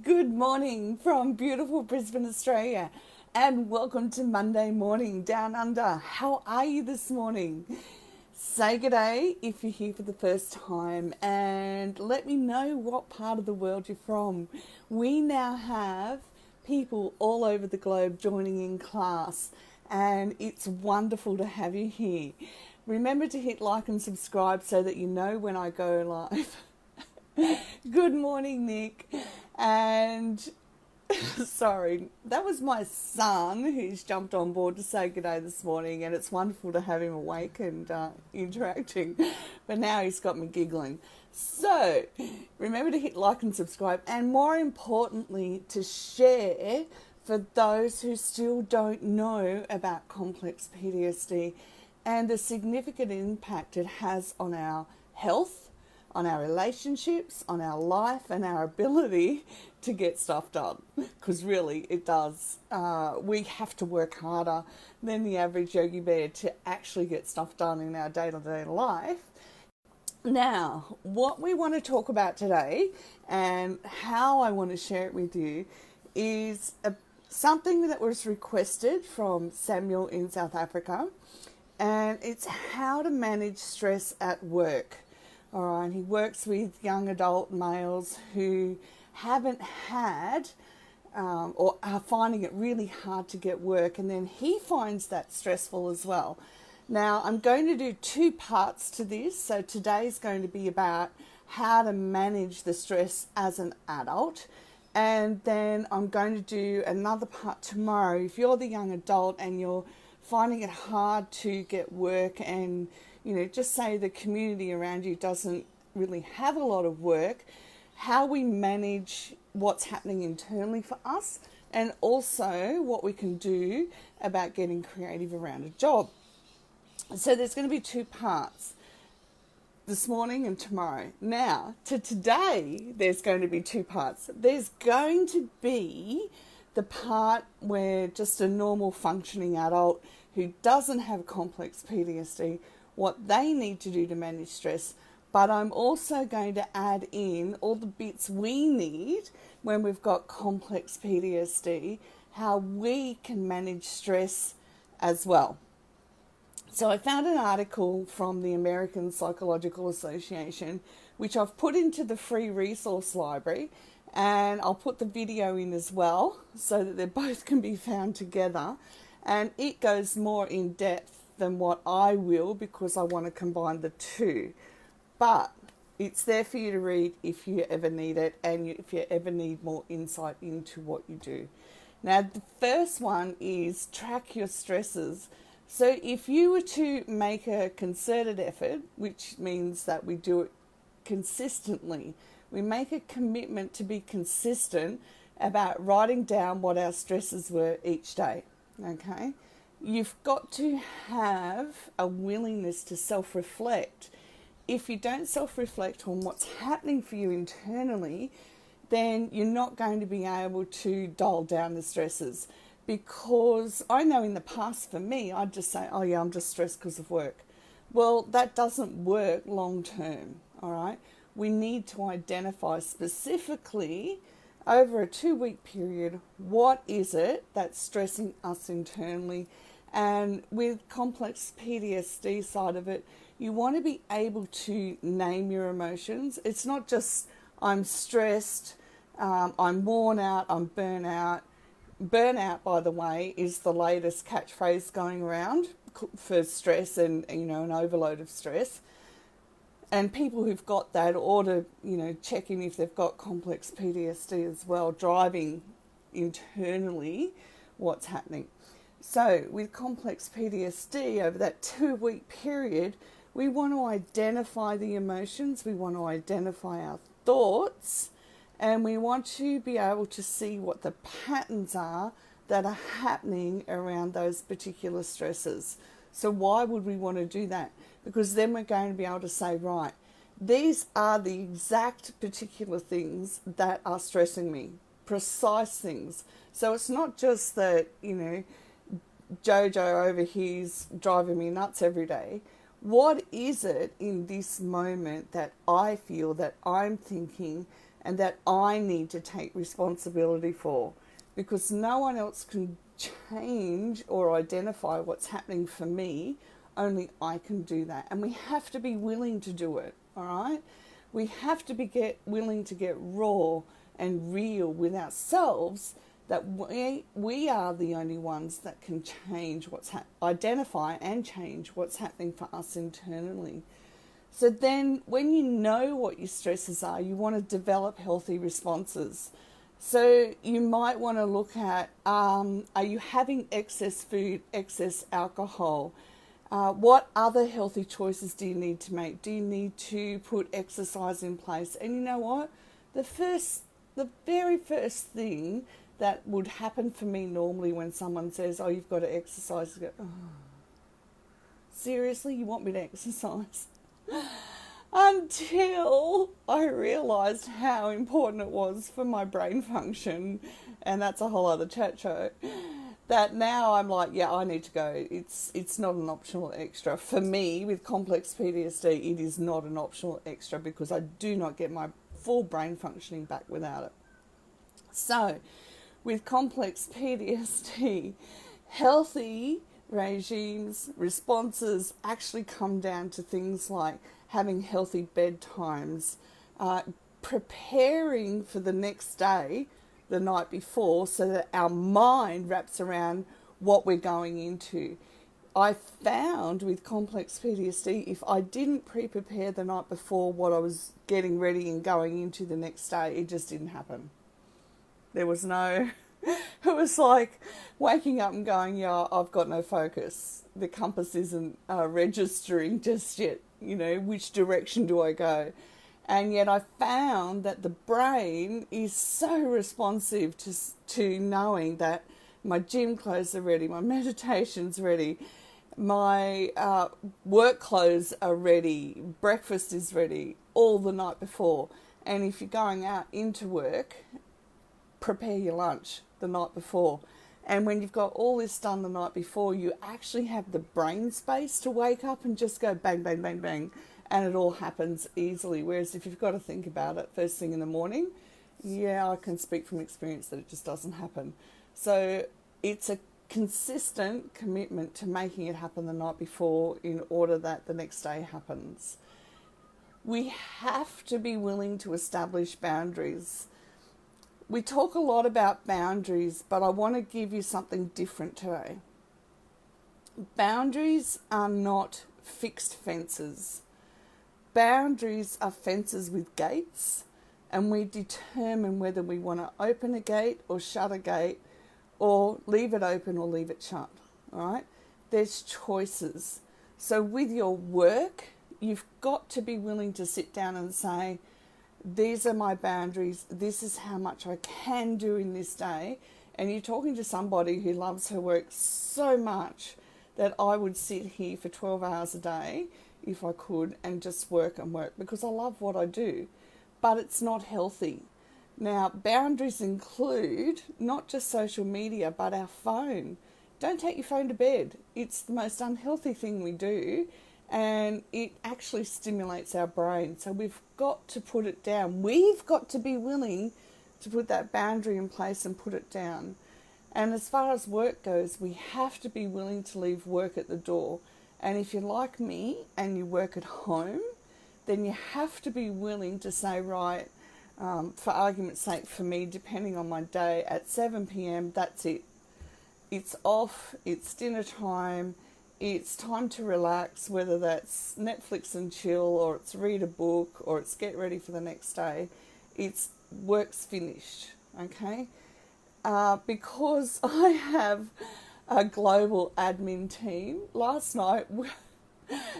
Good morning from beautiful Brisbane, Australia, and welcome to Monday morning down under. How are you this morning? Say good day if you're here for the first time, and let me know what part of the world you're from. We now have people all over the globe joining in class, and it's wonderful to have you here. Remember to hit like and subscribe so that you know when I go live. Good morning, Nick. And sorry, that was my son who's jumped on board to say good day this morning, and it's wonderful to have him awake and interacting. But now he's got me giggling. So remember to hit like and subscribe, and more importantly, to share for those who still don't know about complex PTSD and the significant impact it has on our health, on our relationships, on our life, and our ability to get stuff done. Because really, it does. We have to work harder than the average Yogi Bear to actually get stuff done in our day-to-day life. Now, what we want to talk about today and how I want to share it with you is something that was requested from Samuel in South Africa, and it's how to manage stress at work. All right, he works with young adult males who haven't had or are finding it really hard to get work, and then he finds that stressful as well. Now, I'm going to do two parts to this. So today's going to be about how to manage the stress as an adult, and then I'm going to do another part tomorrow. If you're the young adult and you're finding it hard to get work, and just say the community around you doesn't really have a lot of work, how we manage what's happening internally for us, and also what we can do about getting creative around a job. So there's going to be two parts, this morning and tomorrow. Now, to today, there's going to be two parts. There's going to be the part where just a normal functioning adult who doesn't have complex PTSD, what they need to do to manage stress, but I'm also going to add in all the bits we need when we've got complex PTSD, how we can manage stress as well. So I found an article from the American Psychological Association, which I've put into the free resource library, and I'll put the video in as well so that they both can be found together, and it goes more in depth than what I will, because I want to combine the two. But it's there for you to read if you ever need it, and if you ever need more insight into what you do. Now, the first one is track your stresses. So if you were to make a concerted effort, which means that we do it consistently, we make a commitment to be consistent about writing down what our stresses were each day, okay? You've got to have a willingness to self-reflect. If you don't self-reflect on what's happening for you internally, then you're not going to be able to dial down the stresses. Because I know in the past for me, I'd just say, oh yeah, I'm just stressed because of work. Well, that doesn't work long term, all right? We need to identify specifically over a 2-week period, what is it that's stressing us internally. And with complex PTSD side of it, you want to be able to name your emotions. It's not just I'm stressed, I'm worn out, I'm burnt out. Burnout, by the way, is the latest catchphrase going around for stress and an overload of stress. And people who've got that ought to check in if they've got complex PTSD as well, driving internally what's happening. So with complex PTSD, over that 2-week period, we want to identify the emotions, we want to identify our thoughts, and we want to be able to see what the patterns are that are happening around those particular stresses. So why would we want to do that? Because then we're going to be able to say, right, these are the exact particular things that are stressing me, precise things. So it's not just that, Jojo over here's driving me nuts every day. What is it in this moment that I feel, that I'm thinking, and that I need to take responsibility for, because no one else can change or identify what's happening for me. Only I can do that, and we have to be willing to do it. All right, we have to be willing to get raw and real with ourselves, that we are the only ones that can change identify and change what's happening for us internally. So then when you know what your stresses are, you want to develop healthy responses. So you might want to look at, are you having excess food, excess alcohol? What other healthy choices do you need to make? Do you need to put exercise in place? And you know what? The very first thing that would happen for me normally when someone says, oh, you've got to exercise, I go, oh, seriously, you want me to exercise? Until I realised how important it was for my brain function, and that's a whole other chat show, that now I'm like, yeah, I need to go. It's not an optional extra. For me, with complex PTSD, it is not an optional extra, because I do not get my full brain functioning back without it. So, with complex PTSD, healthy regimes, responses actually come down to things like having healthy bedtimes, preparing for the next day the night before, so that our mind wraps around what we're going into. I found with complex PTSD, if I didn't pre-prepare the night before what I was getting ready and going into the next day, it just didn't happen. There was no... It was like waking up and going, yeah, I've got no focus. The compass isn't registering just yet, which direction do I go? And yet I found that the brain is so responsive to knowing that my gym clothes are ready, my meditation's ready, my work clothes are ready, breakfast is ready, all the night before. And if you're going out into work, prepare your lunch the night before. And when you've got all this done the night before, you actually have the brain space to wake up and just go bang, bang, bang, bang, and it all happens easily. Whereas if you've got to think about it first thing in the morning, yeah, I can speak from experience that it just doesn't happen. So it's a consistent commitment to making it happen the night before in order that the next day happens. We have to be willing to establish boundaries. We talk a lot about boundaries, but I want to give you something different today. Boundaries are not fixed fences. Boundaries are fences with gates, and we determine whether we want to open a gate or shut a gate, or leave it open or leave it shut. All right? There's choices. So with your work, you've got to be willing to sit down and say, these are my boundaries, this is how much I can do in this day. And you're talking to somebody who loves her work so much that I would sit here for 12 hours a day if I could and just work and work, because I love what I do. But it's not healthy. Now, boundaries include not just social media, but our phone. Don't take your phone to bed. It's the most unhealthy thing we do, and it actually stimulates our brain. So we've got to put it down. We've got to be willing to put that boundary in place and put it down. And as far as work goes, we have to be willing to leave work at the door. And if you're like me and you work at home, then you have to be willing to say, right, for argument's sake for me, depending on my day, at 7 p.m, that's it. It's off, it's dinner time, it's time to relax, whether that's Netflix and chill, or it's read a book, or it's get ready for the next day. It's work's finished, okay? Because I have a global admin team, last night,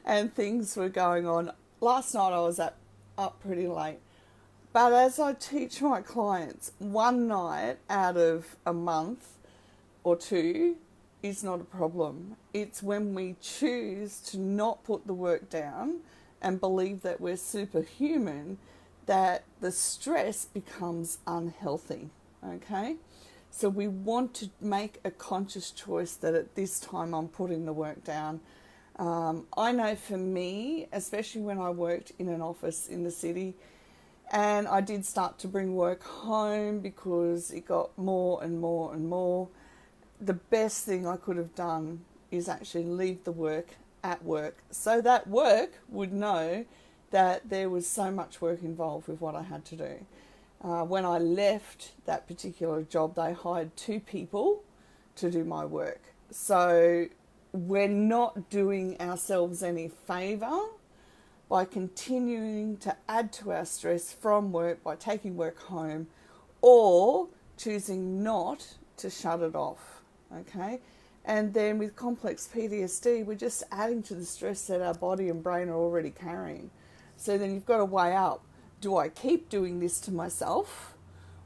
and things were going on. Last night I was up pretty late. But as I teach my clients, one night out of a month or two is not a problem. It's when we choose to not put the work down and believe that we're superhuman that the stress becomes unhealthy, okay? So we want to make a conscious choice that at this time I'm putting the work down. I know for me, especially when I worked in an office in the city, And I did start to bring work home because it got more and more and more. The best thing I could have done is actually leave the work at work so that work would know that there was so much work involved with what I had to do. When I left that particular job, they hired 2 people to do my work. So we're not doing ourselves any favour by continuing to add to our stress from work by taking work home or choosing not to shut it off, okay? And then with complex PTSD, we're just adding to the stress that our body and brain are already carrying. So then you've got to weigh up, do I keep doing this to myself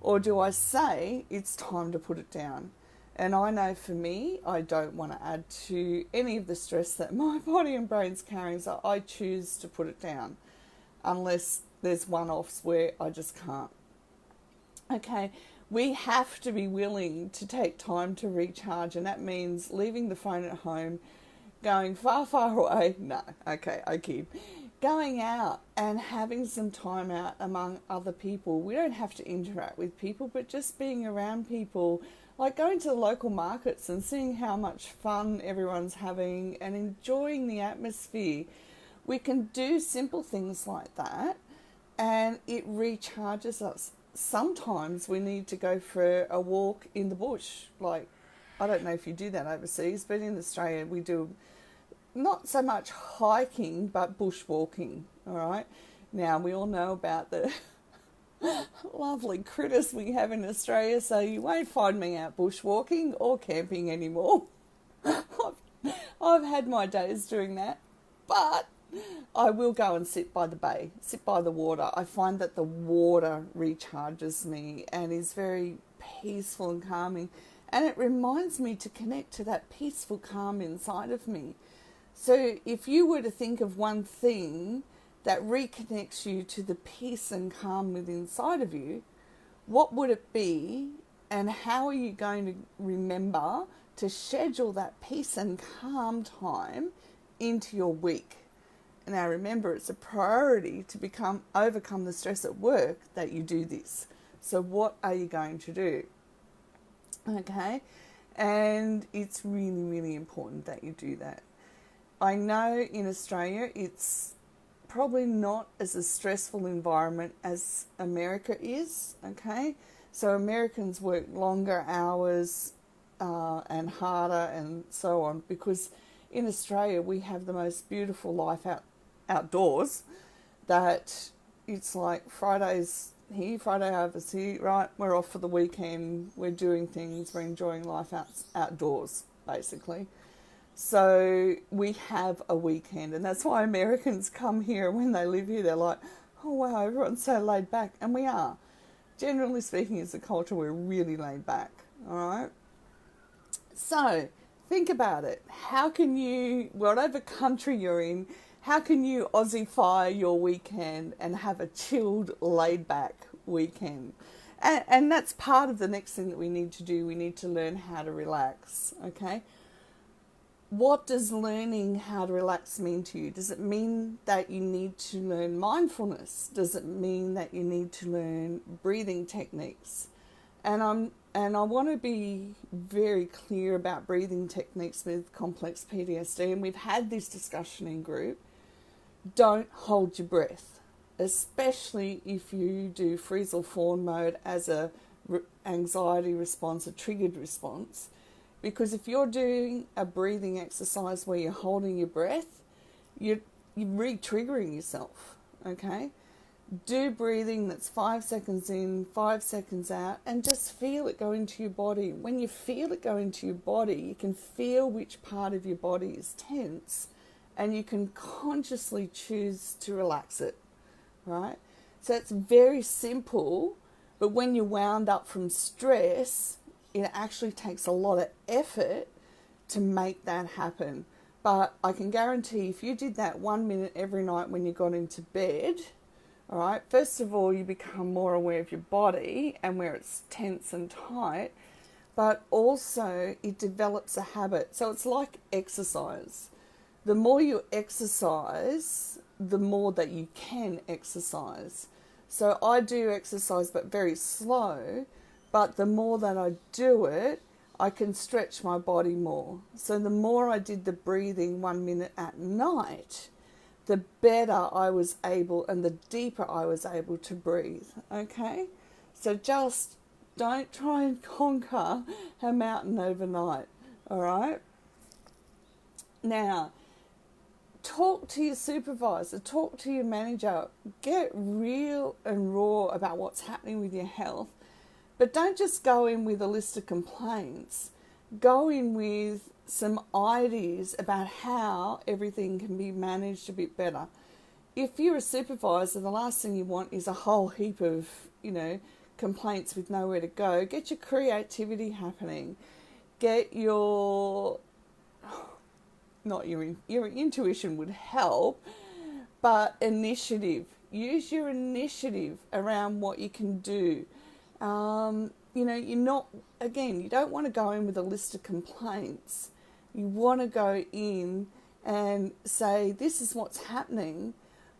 or do I say it's time to put it down? And I know for me, I don't want to add to any of the stress that my body and brain's carrying, so I choose to put it down unless there's one-offs where I just can't. Okay, we have to be willing to take time to recharge, and that means leaving the phone at home, going far, far away. No, okay, I kid. Going out and having some time out among other people. We don't have to interact with people, but just being around people, like going to the local markets and seeing how much fun everyone's having and enjoying the atmosphere. We can do simple things like that and it recharges us. Sometimes we need to go for a walk in the bush. Like, I don't know if you do that overseas, but in Australia we do not so much hiking, but bushwalking, all right? Now, we all know about the lovely critters we have in Australia, so you won't find me out bushwalking or camping anymore. I've had my days doing that, but I will go and sit by the bay, sit by the water. I find that the water recharges me and is very peaceful and calming, and it reminds me to connect to that peaceful calm inside of me. So if you were to think of one thing that reconnects you to the peace and calm within inside of you, what would it be, and how are you going to remember to schedule that peace and calm time into your week? Now remember, it's a priority to overcome the stress at work that you do this. So what are you going to do? Okay, and it's really, really important that you do that. I know in Australia it's probably not as a stressful environment as America is, okay? So Americans work longer hours and harder and so on, because in Australia we have the most beautiful life outdoors, that it's like Friday's here, Friday over's here, right? We're off for the weekend, we're doing things, we're enjoying life outdoors, basically. So we have a weekend, and that's why Americans come here, and when they live here, they're like, oh wow, everyone's so laid back. And we are. Generally speaking, as a culture, we're really laid back, all right? So think about it. How can you, whatever country you're in, how can you Aussiefy your weekend and have a chilled, laid back weekend? And that's part of the next thing that we need to do. We need to learn how to relax, okay? What does learning how to relax mean to you? Does it mean that you need to learn mindfulness? Does it mean that you need to learn breathing techniques? And I want to be very clear about breathing techniques with complex PTSD, and we've had this discussion in group. Don't hold your breath, especially if you do freeze or fawn mode as a anxiety response, a triggered response. Because if you're doing a breathing exercise where you're holding your breath, you're re-triggering yourself, okay? Do breathing that's 5 seconds in, 5 seconds out, and just feel it go into your body. When you feel it go into your body, you can feel which part of your body is tense, and you can consciously choose to relax it, right? So it's very simple, but when you're wound up from stress, it actually takes a lot of effort to make that happen. But I can guarantee if you did that 1 minute every night when you got into bed, all right, first of all, you become more aware of your body and where it's tense and tight, but also it develops a habit. So it's like exercise. The more you exercise, the more that you can exercise. So I do exercise, but very slow. But the more that I do it, I can stretch my body more. So the more I did the breathing 1 minute at night, the better I was able and the deeper I was able to breathe. Okay? So just don't try and conquer a mountain overnight. All right? Now, talk to your supervisor, talk to your manager, get real and raw about what's happening with your health. But don't just go in with a list of complaints. Go in with some ideas about how everything can be managed a bit better. If you're a supervisor, the last thing you want is a whole heap of, complaints with nowhere to go. Get your creativity happening. Get your intuition would help, but initiative. Use your initiative around what you can do. You don't want to go in with a list of complaints. You want to go in and say, this is what's happening,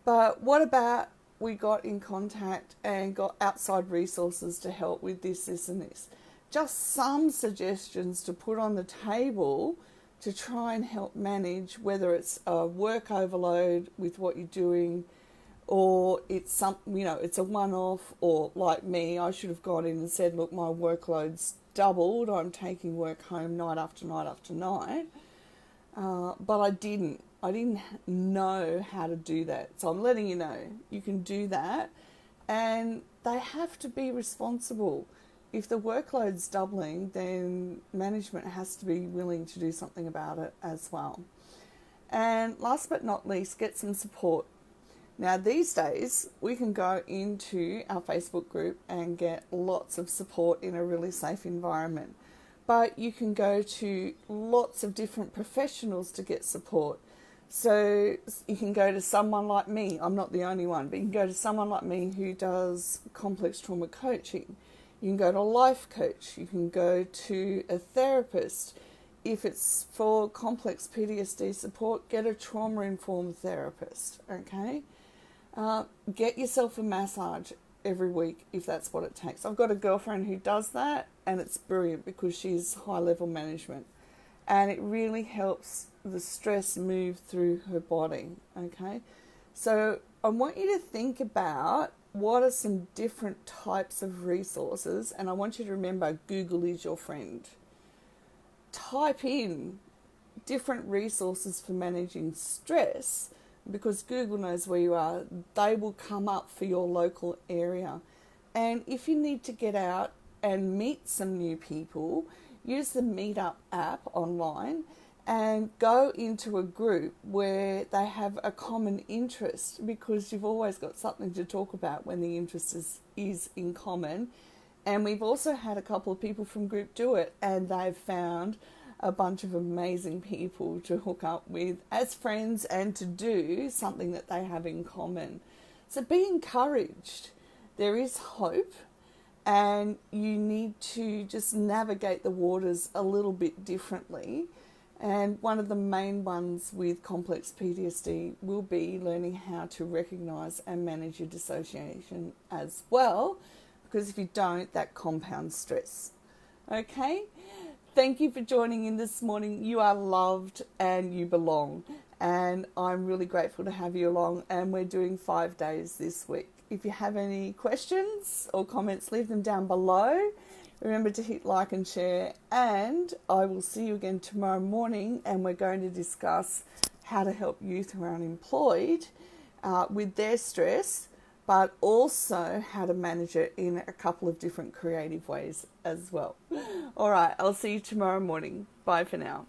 but what about we got in contact and got outside resources to help with this, and this. Just some suggestions to put on the table to try and help manage, whether it's a work overload with what you're doing, or it's it's a one-off, or like me, I should have gone in and said, look, my workload's doubled. I'm taking work home night after night after night. But I didn't know how to do that. So I'm letting you know, you can do that. And they have to be responsible. If the workload's doubling, then management has to be willing to do something about it as well. And last but not least, get some support. Now, these days, we can go into our Facebook group and get lots of support in a really safe environment. But you can go to lots of different professionals to get support. So you can go to someone like me. I'm not the only one, but you can go to someone like me who does complex trauma coaching. You can go to a life coach. You can go to a therapist. If it's for complex PTSD support, get a trauma-informed therapist, okay? Get yourself a massage every week if that's what it takes. I've got a girlfriend who does that, and it's brilliant because she's high-level management. And it really helps the stress move through her body, okay? So I want you to think about what are some different types of resources, and I want you to remember Google is your friend. Type in different resources for managing stress, because Google knows where you are. They will come up for your local area. And if you need to get out and meet some new people, use the Meetup app online and go into a group where they have a common interest, because you've always got something to talk about when the interest is in common. And we've also had a couple of people from group do it, and they've found a bunch of amazing people to hook up with as friends and to do something that they have in common. So be encouraged. There is hope, and you need to just navigate the waters a little bit differently. And one of the main ones with complex PTSD will be learning how to recognise and manage your dissociation as well, because if you don't, that compounds stress. Okay? Thank you for joining in this morning. You are loved and you belong. And I'm really grateful to have you along. And we're doing 5 days this week. If you have any questions or comments, leave them down below. Remember to hit like and share. And I will see you again tomorrow morning. And we're going to discuss how to help youth who are unemployed with their stress, but also how to manage it in a couple of different creative ways as well. All right, I'll see you tomorrow morning. Bye for now.